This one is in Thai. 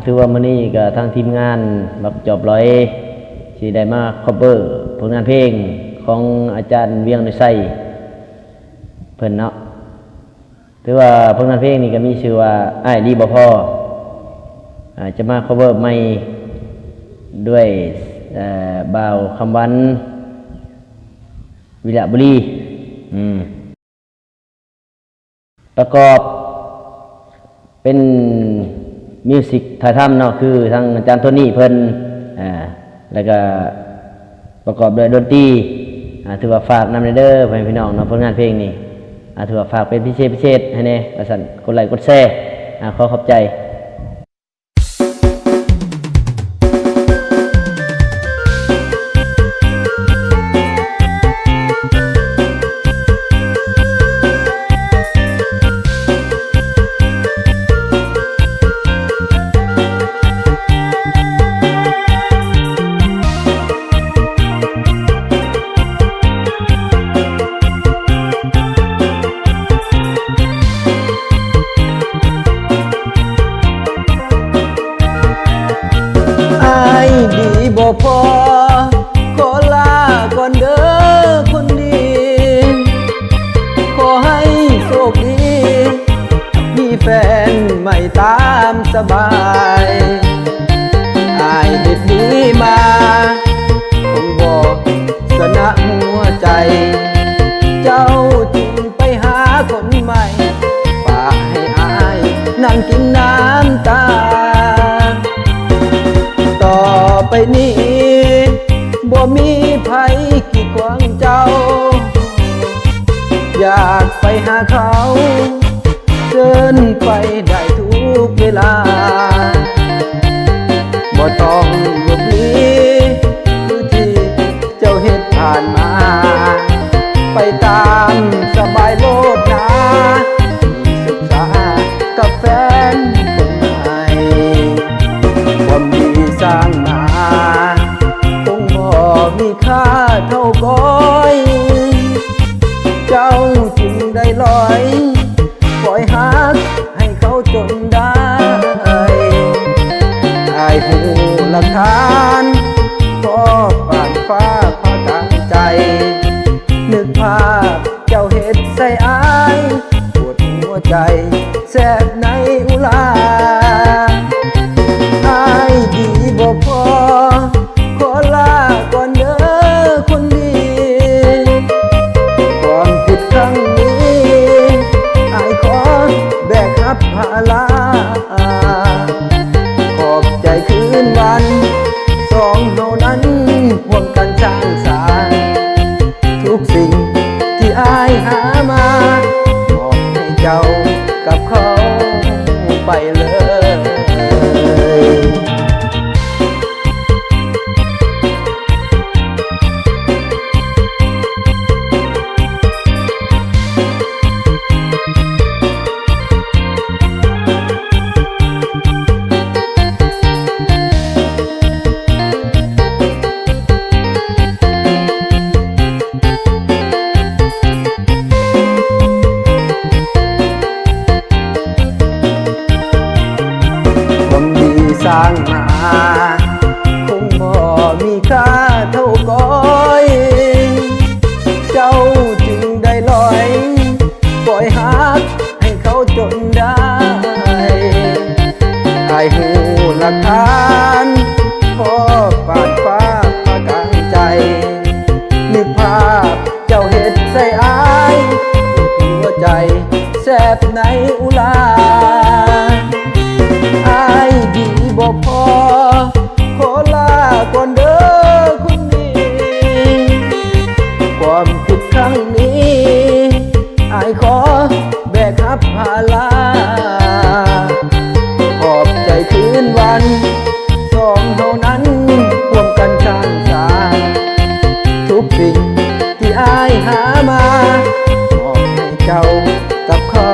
ถือว่ามื้อนี้ก็ทางทีมงานบักจอบร้อยสิได้มาคอเวอร์ผลงานเพลงของอาจารย์เวียงในไส้เพิ่นเนาะถือว่าผลงานเพลงนี้ก็มีชื่อว่าอ้ายดีบ่พอจะมาคอเวอร์ใหม่ด้วยบ่าวคำวันวิระบุรีประกอบเป็นมิวสิกถ่ายทำเนาะคือทางอาจารย์โทนี่เพิ่นแล้วก็ประกอบด้วยดนตรีถือว่าฝากนำเด้อพี่น้องเนาะผลงานเพลงนี้ถือว่าฝากเป็นพิเศษให้แน่ว่าซั่นกดไลค์กดแชร์ขอบใจบ่พอขอลาก่อนเด้อคนดีขอให้โชคดีมีแฟนใหม่ตามสบายอายเด็ดดีมาคงบอกสนะหัวใจเจ้าจึงไปหาคนใหม่ฝากให้อายนั่งกินน้ำตาต่อไปนี้บ่มีภัยกีดขวางเจ้าอยากไปหาเขาเดินไปได้ทุกเวลาบ่ต้องหลบหลีคือที่เจ้าเฮ็ดผ่านมาไปตามสบายโลดนะศึกษากับแฟนคนใหม่ความดีสร้างมาคงบ่มีค่าเท่าก้อยเจ้าจึงได้ลอยปล่อยหักให้เขาจนได้อายหูหลักฐานพอผ่านฟ้าพาตั้งใจนึกภาพเจ้าเฮ็ดใส่อายปวดหัวใจแสบในอุลาอายดีบ่พอขอลาก่อนเด้อคนดีความผิดครั้งนี้อายขอแบกรับภาระขอบใจคืนวันสองเท่านั้นห่วงกันสร้างสรรค์ทุกสิ่งที่อายหามามอบให้เจ้ากับเขาไปเลยสร้างมาคงบ่มีค่าเท่าก้อยเจ้าจึงได้ลอยปล่อยหักให้เขาจนได้อายหูหลักฐานพอผ่านฟ้าพากลางใจนึกภาพเจ้าเฮ็ดใส่อายหัวใจแสบในอุลาอายดีบ่พอขอลาก่อนเด้อคนดีความผิดครั้งนี้อายขอแบกรับภาระขอบใจคืนวันสองเท่านั้นร่วมกันสร้างสรรค์ทุกสิ่งที่อายหามามอบให้เจ้ากับเขา